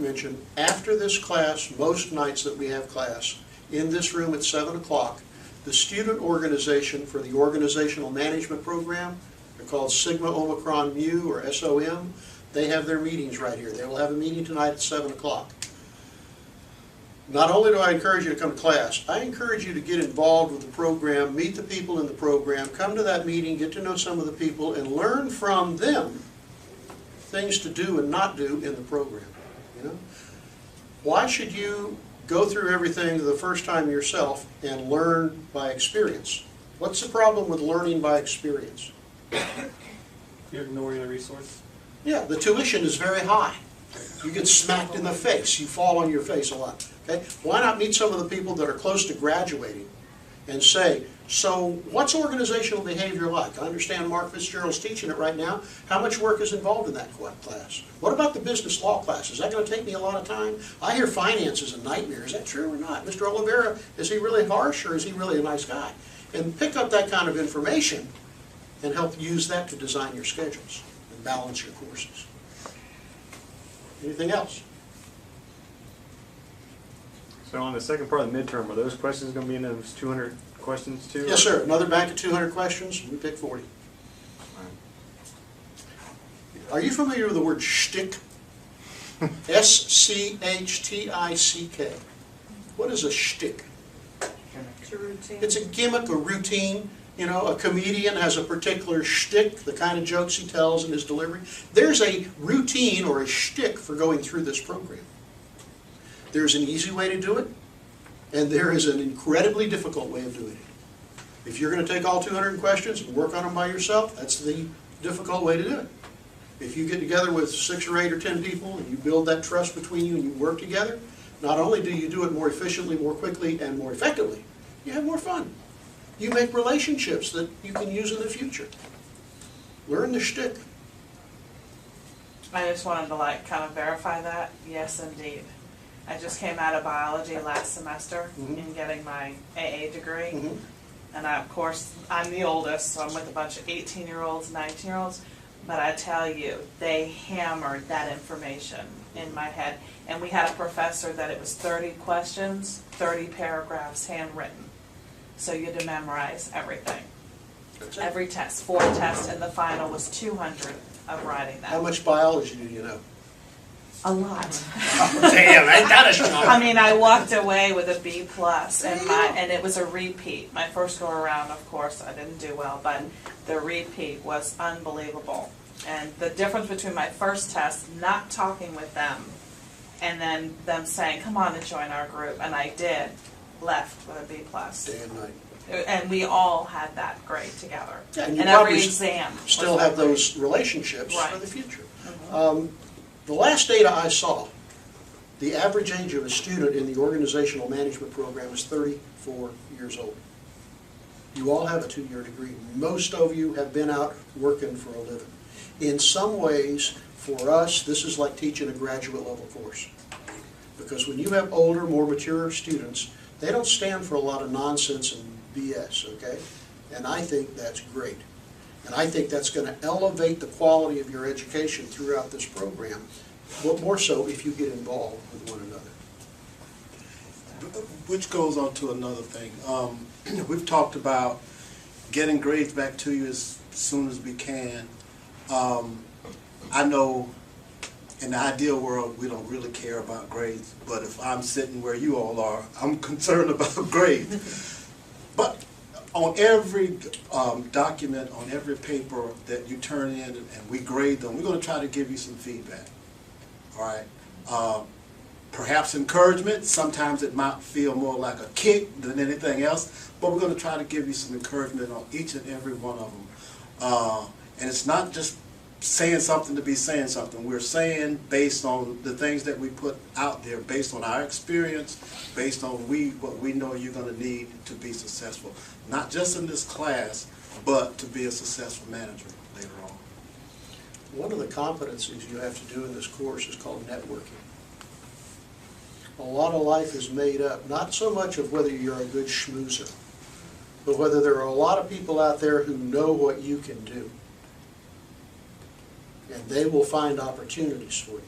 mention, after this class, most nights that we have class, in this room at 7 o'clock, the student organization for the organizational management program, they're called Sigma Omicron Mu or SOM, they have their meetings right here. They will have a meeting tonight at 7 o'clock. Not only do I encourage you to come to class, I encourage you to get involved with the program, meet the people in the program, come to that meeting, get to know some of the people, and learn from them things to do and not do in the program. You know? Why should you go through everything the first time yourself and learn by experience? What's the problem with learning by experience? You're ignoring the resource? Yeah, the tuition is very high. You get smacked in the face. You fall on your face a lot. Okay? Why not meet some of the people that are close to graduating and say, so what's organizational behavior like? I understand Mark Fitzgerald's teaching it right now. How much work is involved in that class? What about the business law class? Is that going to take me a lot of time? I hear finance is a nightmare. Is that true or not? Mr. Oliveira, is he really harsh or is he really a nice guy? And pick up that kind of information and help use that to design your schedules and balance your courses. Anything else? So on the second part of the midterm, are those questions going to be in those 200 questions too? Yes, sir. Another bank of 200 questions. We pick 40. Are you familiar with the word shtick? S-C-H-T-I-C-K. What is a shtick? It's a routine. It's a gimmick, a routine. You know, a comedian has a particular shtick, the kind of jokes he tells in his delivery. There's a routine or a shtick for going through this program. There's an easy way to do it, and there is an incredibly difficult way of doing it. If you're going to take all 200 questions and work on them by yourself, that's the difficult way to do it. If you get together with 6 or 8 or 10 people and you build that trust between you and you work together, not only do you do it more efficiently, more quickly, and more effectively, you have more fun. You make relationships that you can use in the future. Learn the shtick. I just wanted to kind of verify that. Yes, indeed. I just came out of biology last semester in getting my AA degree. And of course, I'm the oldest, so I'm with a bunch of 18-year-olds, 19-year-olds. But I tell you, they hammered that information in my head. And we had a professor that it was 30 questions, 30 paragraphs handwritten. So you had to memorize everything. Every test, 4 tests, and the final was 200 of writing that. How much biology do you know? A lot. Damn, ain't that a shock? I mean, I walked away with a B+, and it was a repeat. My first go around, of course, I didn't do well, but the repeat was unbelievable. And the difference between my first test, not talking with them, and then them saying, come on and join our group, and I did, left with a B+. Day and night. And we all had that grade together. Yeah, and you every probably exam. still was have that grade. those relationships Right. for the future. The last data I saw, the average age of a student in the organizational management program is 34 years old. You all have a 2-year degree. Most of you have been out working for a living. In some ways, for us, this is like teaching a graduate level course. Because when you have older, more mature students, they don't stand for a lot of nonsense and BS, okay? And I think that's great. And I think that's going to elevate the quality of your education throughout this program, but more so if you get involved with one another. Which goes on to another thing. We've talked about getting grades back to you as soon as we can. I know in the ideal world we don't really care about grades, but if I'm sitting where you all are, I'm concerned about grades. But on every document, on every paper that you turn in and we grade them, we're going to try to give you some feedback. All right? Perhaps encouragement. Sometimes it might feel more like a kick than anything else, but we're going to try to give you some encouragement on each and every one of them. And it's not just saying something to be saying something. We're saying based on the things that we put out there, based on our experience, based on what we know you're going to need to be successful. Not just in this class, but to be a successful manager later on. One of the competencies you have to do in this course is called networking. A lot of life is made up, not so much of whether you're a good schmoozer, but whether there are a lot of people out there who know what you can do. And they will find opportunities for you.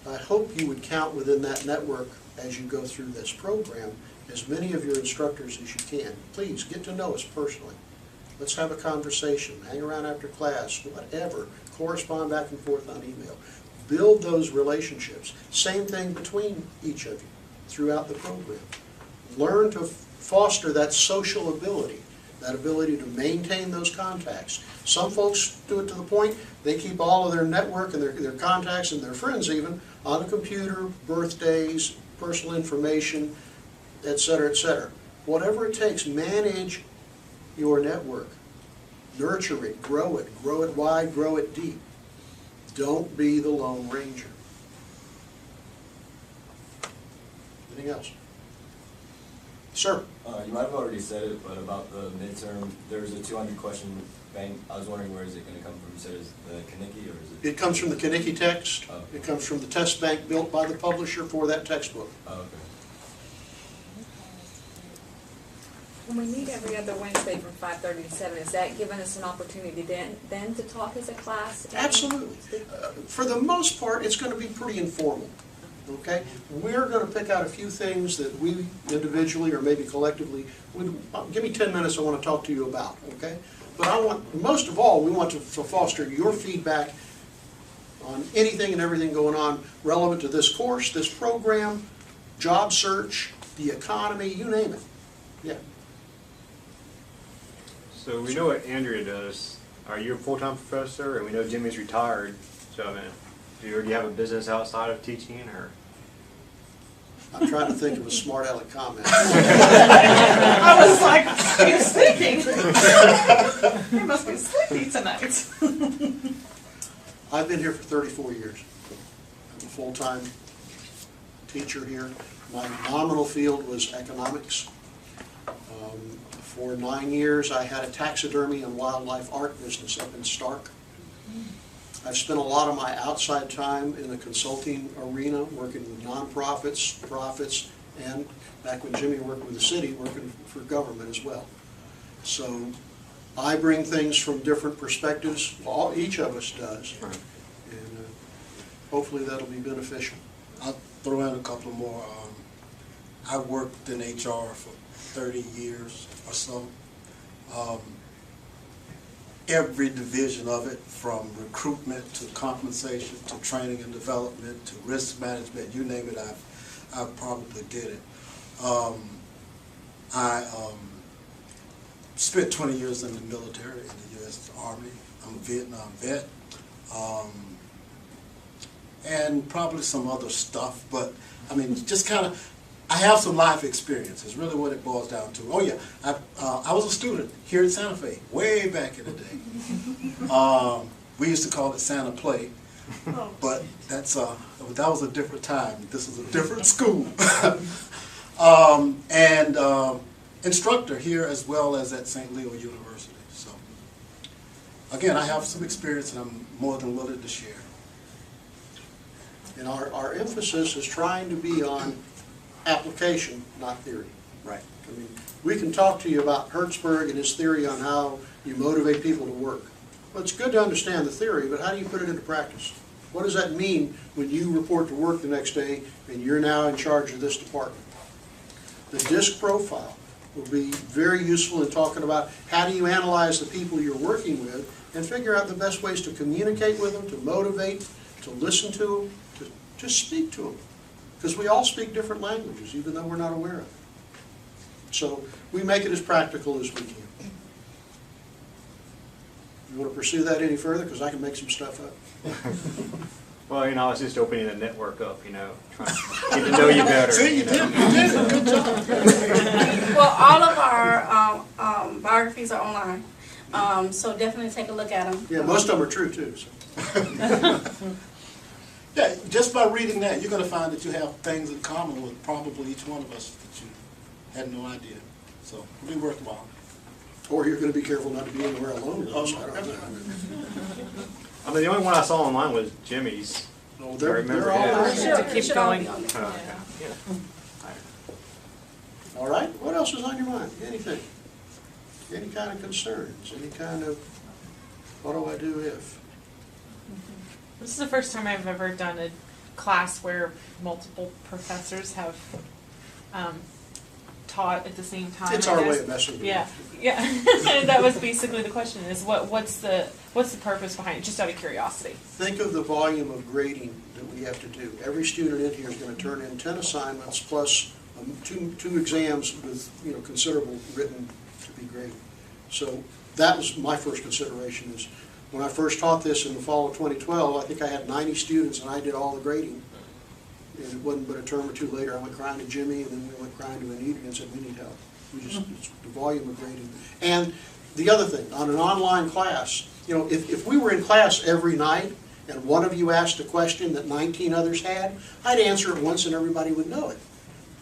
I hope you would count within that network as you go through this program as many of your instructors as you can. Please get to know us personally. Let's have a conversation, hang around after class, whatever, correspond back and forth on email. Build those relationships. Same thing between each of you throughout the program. Learn to foster that social ability, that ability to maintain those contacts. Some folks do it to the point they keep all of their network and their contacts and their friends even on a computer, birthdays, personal information, et cetera, et cetera. Whatever it takes, manage your network. Nurture it, grow it wide, grow it deep. Don't be the Lone Ranger. Anything else? Sir? You might have already said it, but about the midterm, there's a 200 question bank. I was wondering, where is it going to come from? You said it's the Kinnicky, or is it? It comes from the Kinnicky text. Oh. It comes from the test bank built by the publisher for that textbook. Oh, okay. When we meet every other Wednesday from 5:30 to 7, is that giving us an opportunity then to talk as a class? and Absolutely. speak? For the most part, it's going to be pretty informal. Okay? We're going to pick out a few things that we individually or maybe collectively, give me 10 minutes I want to talk to you about. Okay? But most of all, we want to foster your feedback on anything and everything going on relevant to this course, this program, job search, the economy, you name it. Yeah. So we know what Andrea does. Are you a full-time professor? And we know Jimmy's retired. So I mean, do you already have a business outside of teaching, or? I'm trying to think of a smart aleck comment. I was like, he's thinking. He must be sleepy tonight. I've been here for 34 years. I'm a full-time teacher here. My nominal field was economics. For 9 years, I had a taxidermy and wildlife art business up in Stark. I've spent a lot of my outside time in the consulting arena, working with nonprofits, profits, and back when Jimmy worked with the city, working for government as well. So I bring things from different perspectives. Each of us does. Right. And hopefully that'll be beneficial. I'll throw in a couple more. I worked in HR for 30 years or so. Every division of it, from recruitment to compensation to training and development to risk management, you name it, I probably did it. I spent 20 years in the military, in the U.S. Army. I'm a Vietnam vet. And probably some other stuff, but I mean, just kind of, I have some life experience, is really what it boils down to. Oh yeah, I was a student here at Santa Fe, way back in the day. We used to call it Santa Play, but that was a different time. This is a different school. And instructor here as well as at St. Leo University. So again, I have some experience and I'm more than willing to share. And our emphasis is trying to be on application, not theory. Right. I mean, we can talk to you about Hertzberg and his theory on how you motivate people to work. Well, it's good to understand the theory, but how do you put it into practice? What does that mean when you report to work the next day and you're now in charge of this department? The DISC profile will be very useful in talking about how do you analyze the people you're working with and figure out the best ways to communicate with them, to motivate, to listen to them, to speak to them. Because we all speak different languages, even though we're not aware of it. So we make it as practical as we can. You want to pursue that any further? Because I can make some stuff up. Well, I was just opening the network up, trying to get to know you better. See, you did it. Good job. Well, all of our biographies are online, so definitely take a look at them. Yeah, most of them are true too. So. Yeah, just by reading that, you're going to find that you have things in common with probably each one of us that you had no idea. So it'll be worthwhile. Or you're going to be careful not to be anywhere alone with us. I don't know. I mean, the only one I saw online was Jimmy's. No, I they're remember all his. there. Sure, keep it should all going. be on there. Oh, okay. Yeah. All right. What else is on your mind? Anything? Any kind of concerns? Any kind of, what do I do if? This is the first time I've ever done a class where multiple professors have taught at the same time? It's I our guess? way of messing with Yeah, yeah. That was basically the question: is what's the purpose behind it? Just out of curiosity. Think of the volume of grading that we have to do. Every student in here is going to turn in 10 assignments plus two exams with, you know, considerable written to be graded. So that was my first consideration. Is when I first taught this in the fall of 2012, I think I had 90 students and I did all the grading. And it wasn't but a term or two later, I went crying to Jimmy, and then we went crying to Anita and said, we need help. It's the volume of grading. And the other thing, on an online class, you know, if we were in class every night and one of you asked a question that 19 others had, I'd answer it once and everybody would know it.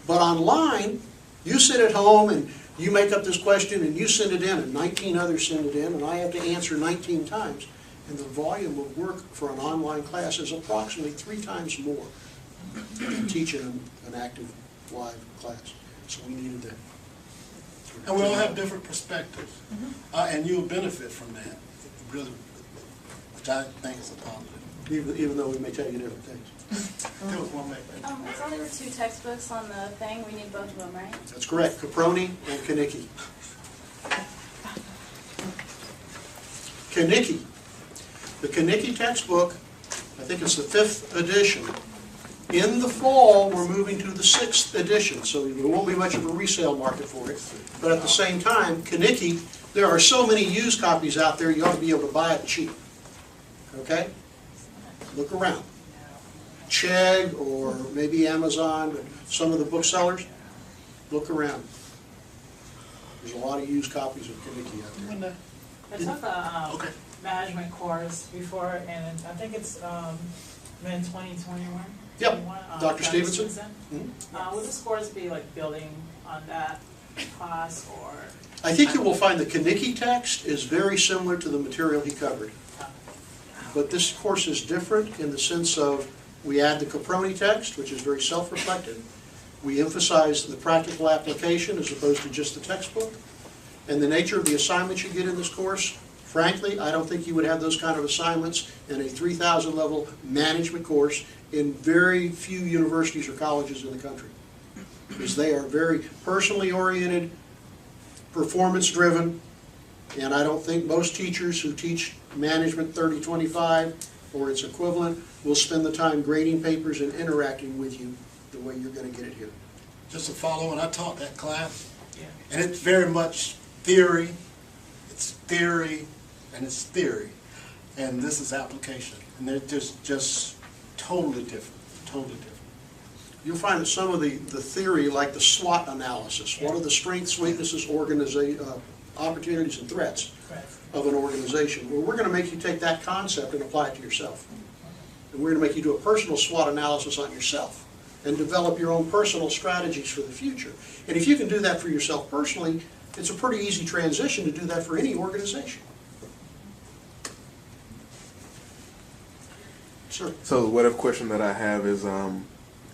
But online, you sit at home and you make up this question and you send it in and 19 others send it in and I have to answer 19 times. And the volume of work for an online class is approximately 3 times more than teaching an active live class. So we needed that. And we all have different perspectives, and you'll benefit from that, really, which I think is a positive. Even though we may tell you different things. There was one more. I saw there were 2 textbooks on the thing. We need both of them, right? That's correct, Caproni and Kanicki. Kanicki. The Kanicki textbook, I think it's the 5th edition. In the fall, we're moving to the 6th edition, so there won't be much of a resale market for it. But at the same time, Kanicki, there are so many used copies out there, you ought to be able to buy it cheap. Okay? Look around. Chegg or maybe Amazon, but some of the booksellers, look around. There's a lot of used copies of Kanicki out there. Linda, I took a management course before, and I think it's been 2021. Yep, Dr. Stevenson. Would this course be like building on that class, or? I think you will find the Kanicki text is very similar to the material he covered. But this course is different in the sense of we add the Caproni text, which is very self-reflective. We emphasize the practical application as opposed to just the textbook. And the nature of the assignments you get in this course, frankly, I don't think you would have those kind of assignments in a 3,000 level management course in very few universities or colleges in the country. Because they are very personally oriented, performance driven, and I don't think most teachers who teach Management 3025 or its equivalent will spend the time grading papers and interacting with you the way you're going to get it here. Just to follow, and I taught that class, and it's very much theory, and it's theory, and this is application, and they're just totally different, totally different. You'll find that some of the theory, like the SWOT analysis, what are the strengths, weaknesses, opportunities, and threats of an organization? Well, we're going to make you take that concept and apply it to yourself. And we're going to make you do a personal SWOT analysis on yourself and develop your own personal strategies for the future. And if you can do that for yourself personally, it's a pretty easy transition to do that for any organization. Sure. So what if question that I have is,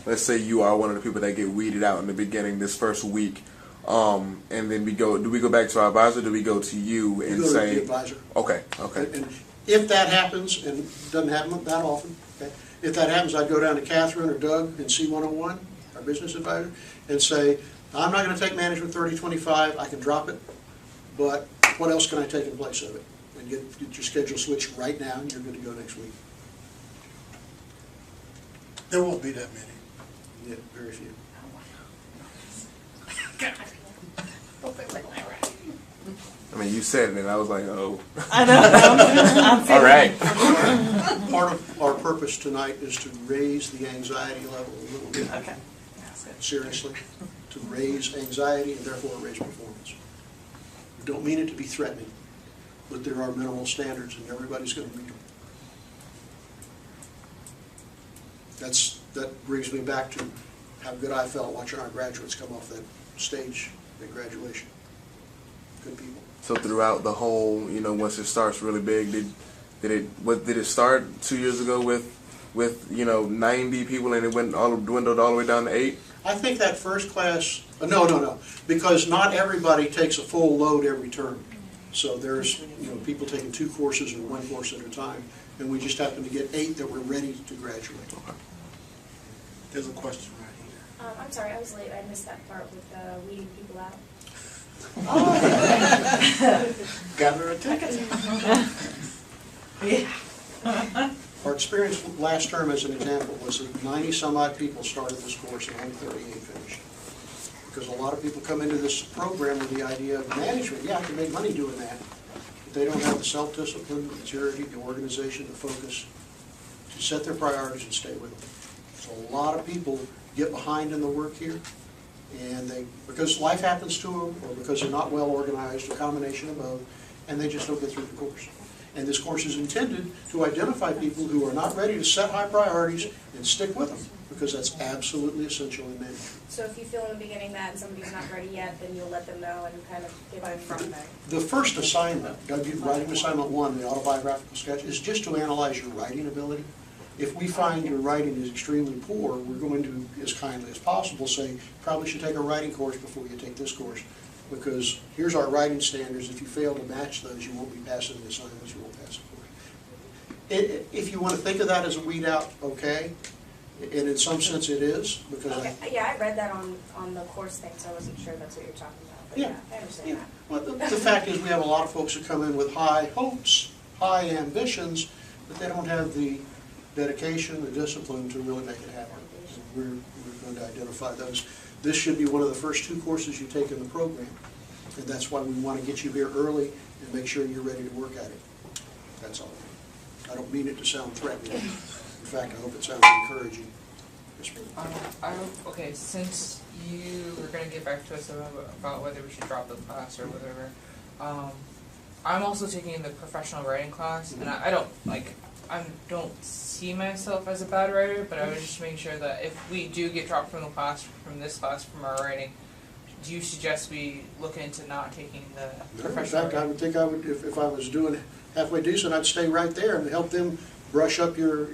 let's say you are one of the people that get weeded out in the beginning this first week, and then do we go back to our advisor, do we go to you and You go say, to the advisor. okay. And if that happens, and it doesn't happen that often, okay, if that happens, I'd go down to Catherine or Doug in C101, our business advisor, and say, I'm not going to take Management 3025, I can drop it, but what else can I take in place of it? And get your schedule switched right now, and you're good to go next week. There won't be that many. Yeah, very few. I mean, you said it, and I was like, oh. I know. I'm All right. Part of our purpose tonight is to raise the anxiety level a little bit. Okay. Seriously, to raise anxiety and therefore raise performance. We don't mean it to be threatening, but there are minimal standards and everybody's going to meet them. That brings me back to how good I felt watching our graduates come off that stage at graduation. Good people. So throughout the whole, once it starts really big, did it start 2 years ago with 90 people and it dwindled all the way down to 8? I think that first class, no, because not everybody takes a full load every term. So there's people taking 2 courses or 1 course at a time, and we just happened to get 8 that were ready to graduate. Okay. There's a question right here. I'm sorry, I was late. I missed that part with weeding people out. Got her attention. Our experience last term, as an example, was that 90-some-odd people started this course and only 38 finished. Because a lot of people come into this program with the idea of management. Yeah, I can make money doing that. But they don't have the self-discipline, the maturity, the organization, the focus to set their priorities and stay with them. So a lot of people get behind in the work here, and because life happens to them, or because they're not well organized, a combination of both, and they just don't get through the course. And this course is intended to identify people who are not ready to set high priorities and stick with them, because that's absolutely essential in management. So if you feel in the beginning that somebody's not ready yet, then you'll let them know and kind of give them from there. The first assignment, writing assignment 1, the autobiographical sketch, is just to analyze your writing ability. If we find your writing is extremely poor, we're going to, as kindly as possible, say, probably should take a writing course before you take this course. Because here's our writing standards. If you fail to match those, you won't be passing the assignments, you won't pass the course. If you want to think of that as a weed out, okay. And in some sense it is, because Okay. Yeah, I read that on the course thing, so I wasn't sure that's what you're talking about. But Yeah. I understand Yeah. that. Well, the fact is, we have a lot of folks that come in with high hopes, high ambitions, but they don't have the dedication, the discipline to really make it happen. We're going to identify those. This should be one of the first 2 courses you take in the program, and that's why we want to get you here early and make sure you're ready to work at it. That's all. I don't mean it to sound threatening. In fact, I hope it sounds encouraging. Yes, ma'am. Okay, since you were going to get back to us about whether we should drop the class or whatever, I'm also taking the professional writing class, and I don't see myself as a bad writer, but I was just making sure that if we do get dropped from this class, from our writing, do you suggest we look into not taking the In professional fact, I writing? would think I would, if I was doing halfway decent, I'd stay right there and help them brush up your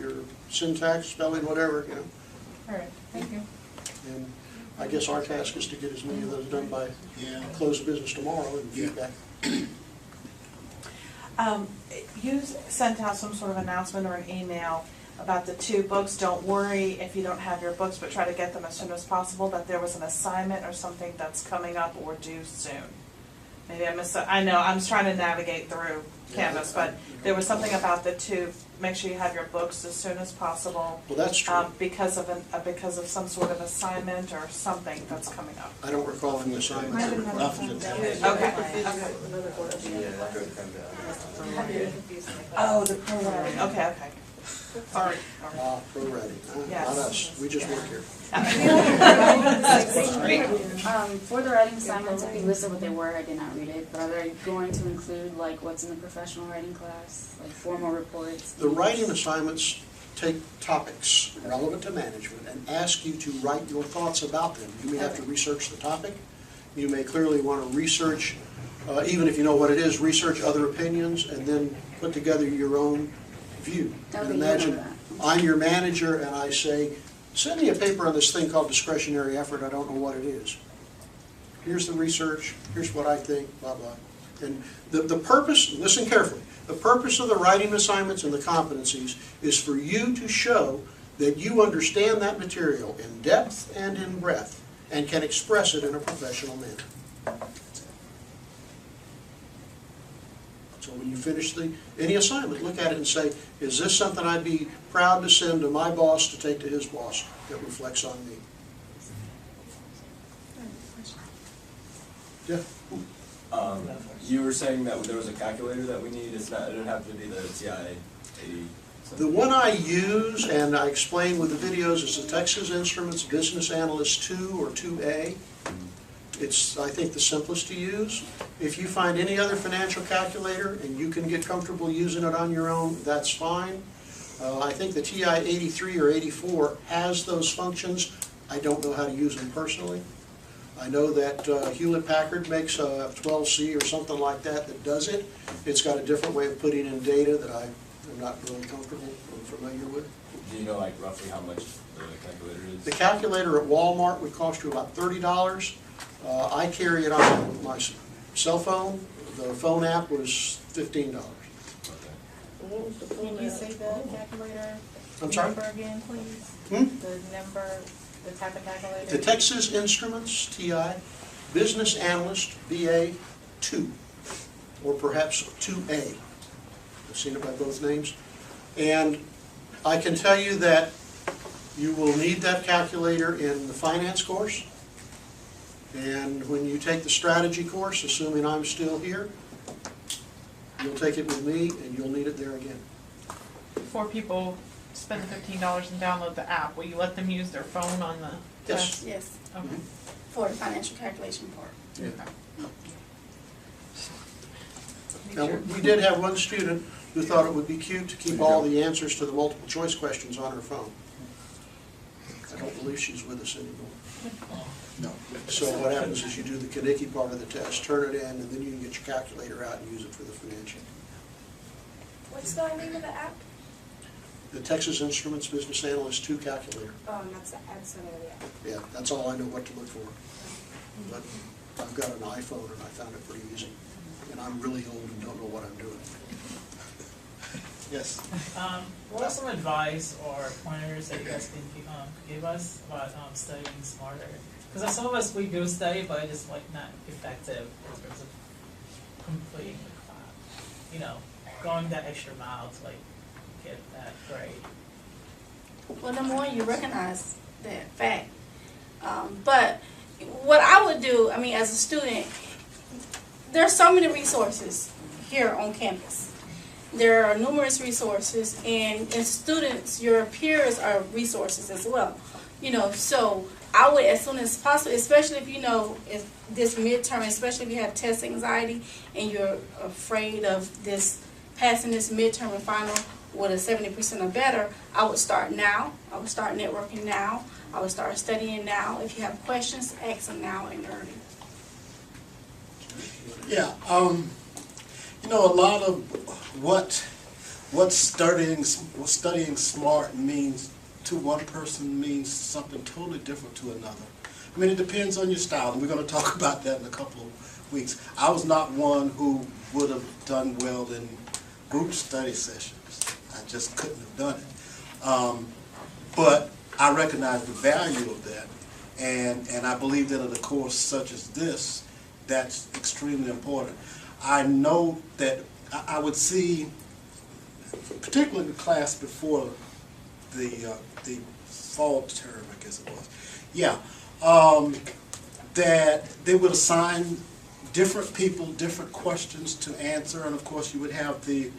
syntax, spelling, whatever, you know. All right, thank you. And I guess our task is to get as many of those done by close of business tomorrow and feedback. You sent out some sort of announcement or an email about the 2 books. Don't worry if you don't have your books, but try to get them as soon as possible. That there was an assignment or something that's coming up or due soon. Maybe I missed it. I know, I'm trying to navigate through Canvas, but there was something about the 2. Make sure you have your books as soon as possible. Well, that's true. Because of some sort of assignment or something that's coming up. I don't recall any assignments. Okay. Oh, the pro-writing. Okay. Sorry. Pro-writing. Yes. Not us. We just work here. For the writing assignments, I think listed what they were. I did not read it, but are they going to include like what's in the professional writing class, like formal reports? The writing assignments take topics relevant to management and ask you to write your thoughts about them. You may have to research the topic. You may clearly want to research, even if you know what it is, research other opinions and then put together your own view. And imagine I'm your manager and I say, send me a paper on this thing called discretionary effort. I don't know what it is. Here's the research. Here's what I think, blah, blah. And the purpose, listen carefully, the purpose of the writing assignments and the competencies is for you to show that you understand that material in depth and in breadth and can express it in a professional manner. So when you finish any assignment, look at it and say, is this something I'd be proud to send to my boss to take to his boss that reflects on me? Yeah. You were saying that there was a calculator that we need. It doesn't have to be the TI 80. The one I use, and I explain with the videos, is the Texas Instruments Business Analyst 2 or 2A. It's, I think, the simplest to use. If you find any other financial calculator and you can get comfortable using it on your own, that's fine. I think the TI 83 or 84 has those functions. I don't know how to use them personally. I know that Hewlett-Packard makes a 12C or something like that that does it. It's got a different way of putting in data that I am not really comfortable or familiar with. Do you know like roughly how much the calculator is? The calculator at Walmart would cost you about $30. I carry it on my cell phone. The phone app was $15. Okay. Can you say the calculator I'm sorry? number again, please? The number, the type of calculator? The Texas Instruments, TI, Business Analyst, BA 2, or perhaps 2A. I've seen it by both names. And I can tell you that you will need that calculator in the finance course. And when you take the strategy course, assuming I'm still here, you'll take it with me and you'll need it there again. Before people spend the $15 and download the app, will you let them use their phone on the Yes. test? Yes, Okay. for the financial calculation part. Yeah. Make Now, sure. we did have one student who thought it would be cute to keep all the answers to the multiple choice questions on her phone. I don't believe she's with us anymore. No. So what happens is you do the Kinnicky part of the test, turn it in, and then you can get your calculator out and use it for the financial. What's the name of the app? The Texas Instruments Business Analyst 2 calculator. Oh, and that's the name of the app. Yeah, that's all I know what to look for. But I've got an iPhone and I found it pretty easy. And I'm really old and don't know what I'm doing. Yes. What are some advice or pointers that you guys can give us about studying smarter? Because some of us, we do study, but it's like not effective in terms of completing the class. You know, going that extra mile to like get that grade. Well, number one, you recognize that fact. But what I would do, I mean, as a student, there's so many resources here on campus. There are numerous resources, and as students, your peers are resources as well. You know, so I would, as soon as possible, especially if you know if this midterm, especially if you have test anxiety and you're afraid of this passing this midterm and final with a 70% or better, I would start now. I would start networking now. I would start studying now. If you have questions, ask them now and learning. Yeah, you know, a lot of what studying smart means to one person means something totally different to another. I mean, it depends on your style, and we're going to talk about that in a couple of weeks. I was not one who would have done well in group study sessions. I just couldn't have done it. But I recognize the value of that, and I believe that in a course such as this, that's extremely important. I know that I would see, particularly the class before the fall term, I guess it was, yeah, that they would assign different people different questions to answer, and of course you would have the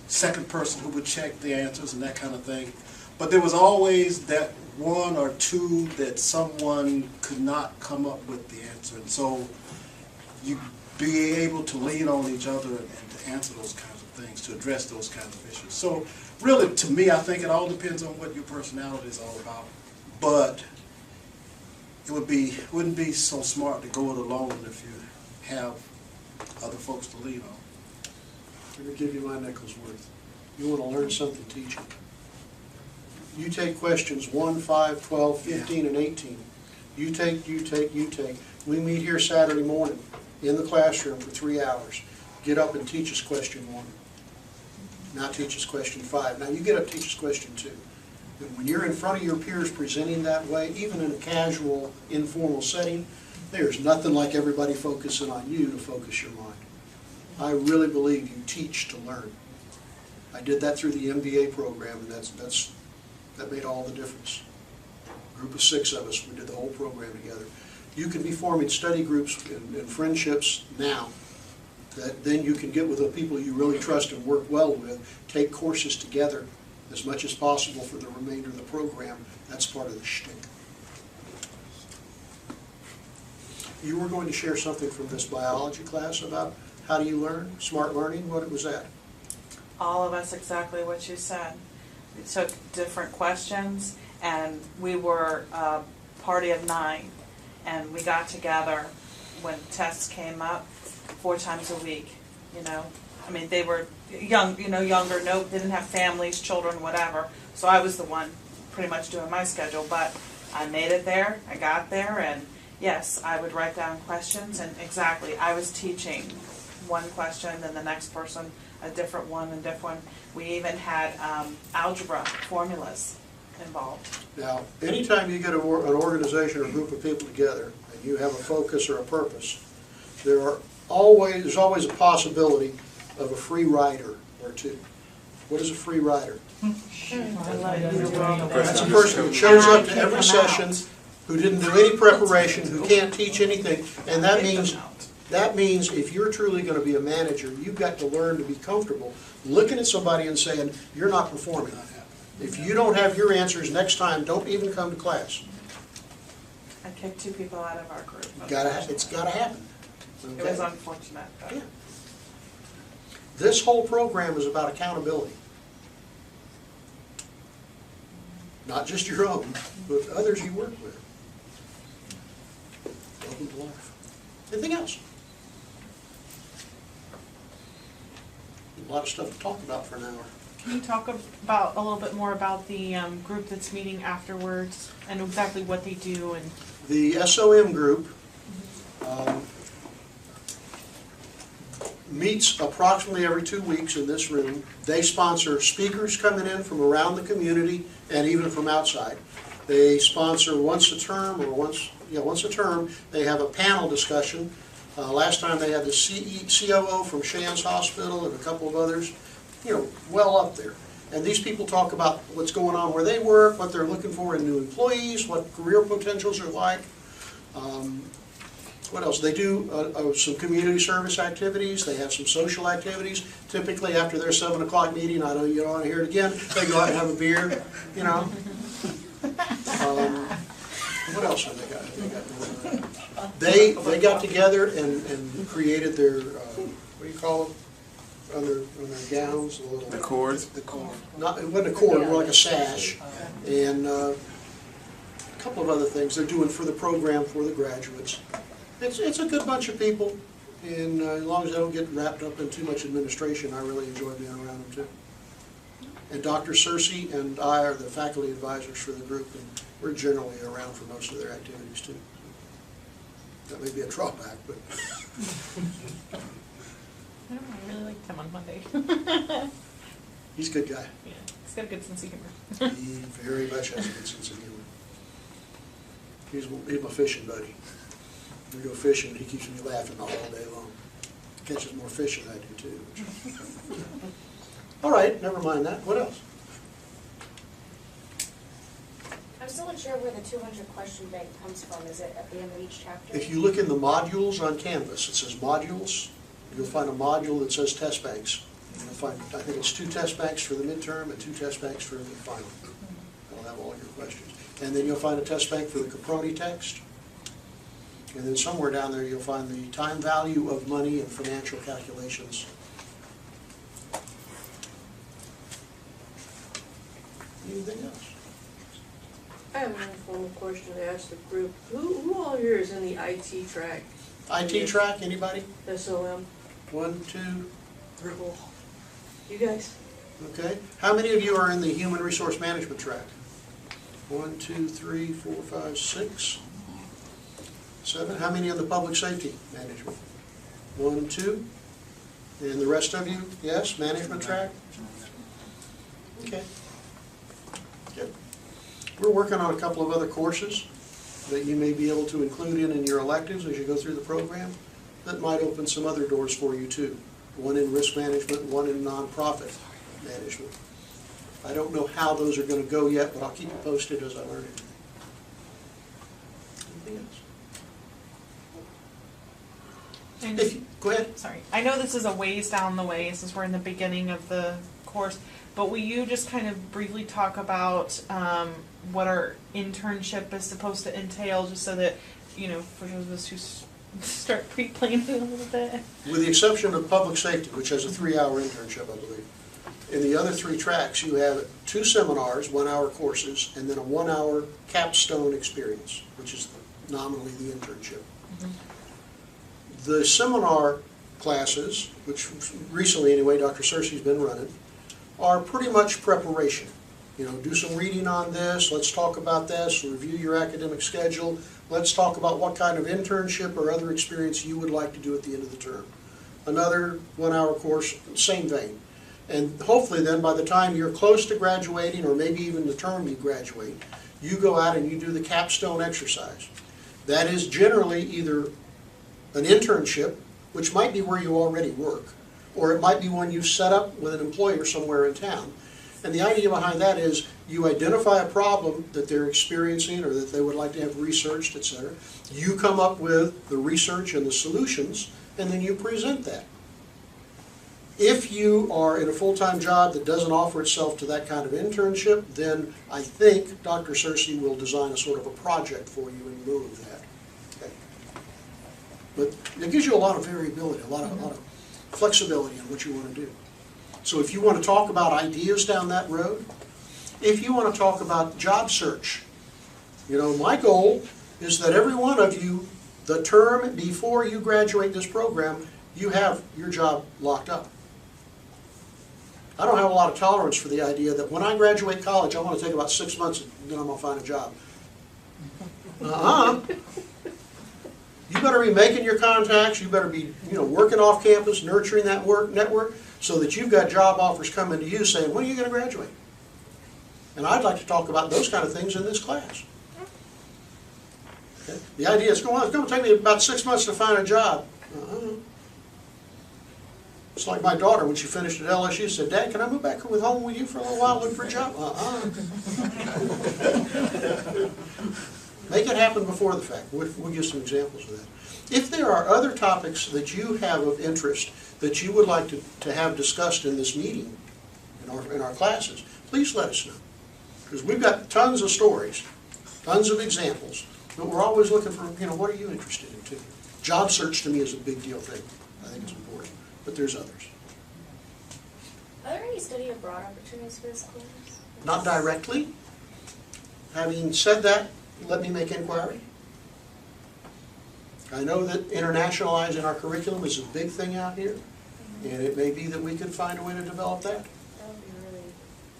second person who would check the answers and that kind of thing. But there was always that one or two that someone could not come up with the answer, and so you be able to lean on each other and to answer those kinds of things, to address those kinds of issues. So really, to me, I think it all depends on what your personality is all about. But it wouldn't be so smart to go it alone if you have other folks to lean on. Let me give you my nickel's worth. You want to learn something, teach it. You take questions 1, 5, 12, 15, and 18. You take. We meet here Saturday morning in the classroom for 3 hours. Get up and teach us question 1. Now teach us question 5. Now you get up and teach us question 2. And when you're in front of your peers presenting that way, even in a casual, informal setting, there's nothing like everybody focusing on you to focus your mind. I really believe you teach to learn. I did that through the MBA program, and that made all the difference. A group of 6 of us, we did the whole program together. You can be forming study groups and friendships now that then you can get with the people you really trust and work well with, take courses together as much as possible for the remainder of the program. That's part of the shtick. You were going to share something from this biology class about how do you learn, smart learning. What was that? All of us exactly what you said. We took different questions, and we were a party of 9, and we got together when tests came up 4 times a week. You know, I mean, they were young, younger. No, they didn't have families, children, whatever. So I was the one pretty much doing my schedule, but I made it there. I got there, and yes, I would write down questions, and exactly, I was teaching one question, then the next person a different one and different one. We even had algebra formulas involved. Now, anytime you get an organization or group of people together and you have a focus or a purpose, there's always a possibility of a free rider or two. What is a free rider? That's a person who shows up to every session, who didn't do any preparation, who can't teach anything, and that means if you're truly going to be a manager, you've got to learn to be comfortable looking at somebody and saying, you're not performing. If you don't have your answers next time, don't even come to class. I kicked 2 people out of our group. It's got to happen. It was unfortunate. But Yeah. This whole program is about accountability. Not just your own, but others you work with. Welcome to life. Anything else? A lot of stuff to talk about for an hour. Can you talk about a little bit more about the group that's meeting afterwards and exactly what they do? And The SOM group meets approximately every 2 weeks in this room. They sponsor speakers coming in from around the community and even from outside. They sponsor once a term, they have a panel discussion. Last time they had the COO from Shands Hospital and a couple of others, well up there. And these people talk about what's going on where they work, what they're looking for in new employees, what career potentials are like. What else? They do some community service activities. They have some social activities. Typically after their 7 o'clock meeting, I know you don't want to hear it again, they go out and have a beer, What else have they got? They got together and created their, what do you call them? On their gowns, the cords. The cord. Not, it wasn't a cord, more like a sash, and a couple of other things they're doing for the program for the graduates. It's a good bunch of people, and as long as they don't get wrapped up in too much administration, I really enjoy being around them too. And Dr. Searcy and I are the faculty advisors for the group, and we're generally around for most of their activities too. That may be a drawback, but. I don't know, I really liked him on Monday. He's a good guy. Yeah, he's got a good sense of humor. He very much has a good sense of humor. He's my fishing buddy. We go fishing, he keeps me laughing all day long. Catches more fish than I do too. All right, never mind that. What else? I'm still unsure where the 200 question bank comes from. Is it at the end of each chapter? If you look in the modules on Canvas, it says modules. You'll find a module that says test banks. You'll find, I think it's 2 test banks for the midterm and 2 test banks for the final. That'll have all your questions. And then you'll find a test bank for the Caproni text. And then somewhere down there you'll find the time value of money and financial calculations. Anything else? I have one formal question to ask the group. Who all here is in the IT track? IT track, anybody? SOM? 1, 2, 3. You guys? Okay. How many of you are in the human resource management track? 1, 2, 3, 4, 5, 6, 7. How many in the public safety management? 1, 2. And the rest of you, yes, management track? Okay. Good. We're working on a couple of other courses that you may be able to include in your electives as you go through the program that might open some other doors for you too. One in risk management, one in nonprofit management. I don't know how those are going to go yet, but I'll keep you posted as I learn it. Anything else? And Go ahead. sorry, I know this is a ways down the way since we're in the beginning of the course, but will you just kind of briefly talk about what our internship is supposed to entail, just so that, for those of us who start pre-planning a little bit? With the exception of public safety, which has a 3-hour internship, I believe. In the other 3 tracks, you have 2 seminars, 1-hour courses, and then a 1-hour capstone experience, which is nominally the internship. Mm-hmm. The seminar classes, which recently anyway Dr. Searcy's been running, are pretty much preparation. Do some reading on this, let's talk about this, review your academic schedule, let's talk about what kind of internship or other experience you would like to do at the end of the term. another 1 hour course, same vein. And hopefully then by the time you're close to graduating, or maybe even the term you graduate, you go out and you do the capstone exercise. That is generally either an internship, which might be where you already work, or it might be one you set up with an employer somewhere in town. And the idea behind that is you identify a problem that they're experiencing or that they would like to have researched, etc. You come up with the research and the solutions, and then you present that. If you are in a full-time job that doesn't offer itself to that kind of internship, then I think Dr. Searcy will design a sort of a project for you in lieu of that. Okay. But it gives you a lot of variability, a lot of flexibility in what you want to do. So if you want to talk about ideas down that road, if you want to talk about job search, you know, my goal is that every one of you, the term before you graduate this program, you have your job locked up. I don't have a lot of tolerance for the idea that when I graduate college, I want to take about 6 months and then I'm going to find a job. You better be making your contacts, you better be, you know, working off campus, nurturing that network, so that you've got job offers coming to you saying, when are you going to graduate? And I'd like to talk about those kind of things in this class. Okay? The idea is, well, it's going to take me about 6 months to find a job. It's like my daughter, when she finished at LSU, said, Dad, can I move back home with you for a little while, look for a job? Make it happen before the fact. We'll give some examples of that. If there are other topics that you have of interest that you would like to have discussed in this meeting, in our classes, please let us know. Because we've got tons of stories, tons of examples, but we're always looking for, you know, what are you interested in too? Job search to me is a big deal thing. I think it's important, but there's others. Are there any study abroad opportunities for this course? Not directly. Having said that, let me make inquiry. I know that internationalizing our curriculum is a big thing out here, and it may be that we could find a way to develop that. That would be really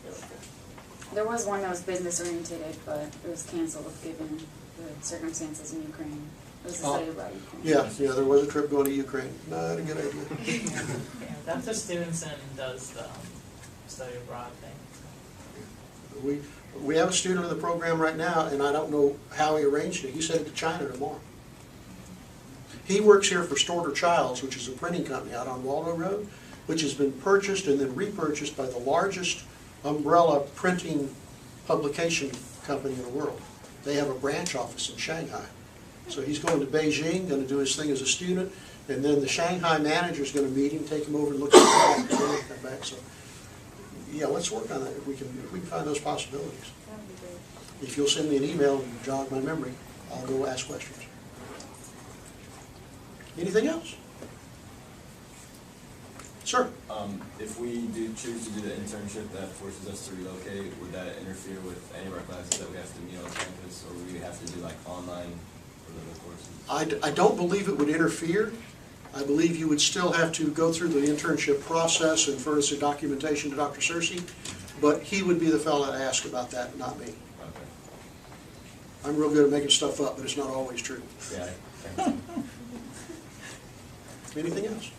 good. There was one that was business oriented, but it was canceled given the circumstances in Ukraine. It was a study about Ukraine. Yeah, there was a trip going to Ukraine. Not a good idea. Yeah, Dr. Stevenson does the study abroad thing. We have a student in the program right now, and I don't know how he arranged it. He's headed to China tomorrow. He works here for Storter Childs, which is a printing company out on Waldo Road, which has been purchased and then repurchased by the largest umbrella printing publication company in the world. They have a branch office in Shanghai. So he's going to Beijing, going to do his thing as a student, and then the Shanghai manager is going to meet him, take him over and look at the back, come back. So, yeah, let's work on that if we can find those possibilities. That would be great. If you'll send me an email and jog my memory, I'll go ask questions. Anything else? Sir? If we do choose to do the internship that forces us to relocate, would that interfere with any of our classes that we have to meet on campus, or would we have to do like online for the courses? I don't believe it would interfere. I believe you would still have to go through the internship process and furnish the documentation to Dr. Searcy, but he would be the fellow to ask about that, not me. Okay. I'm real good at making stuff up, but it's not always true. Yeah. Anything else?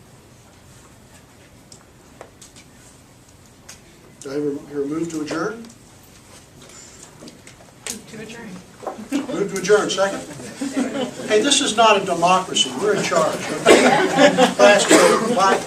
Do I hear a move to adjourn? To adjourn. Move to adjourn, second. Hey, this is not a democracy. We're in charge. Okay? Class, bye.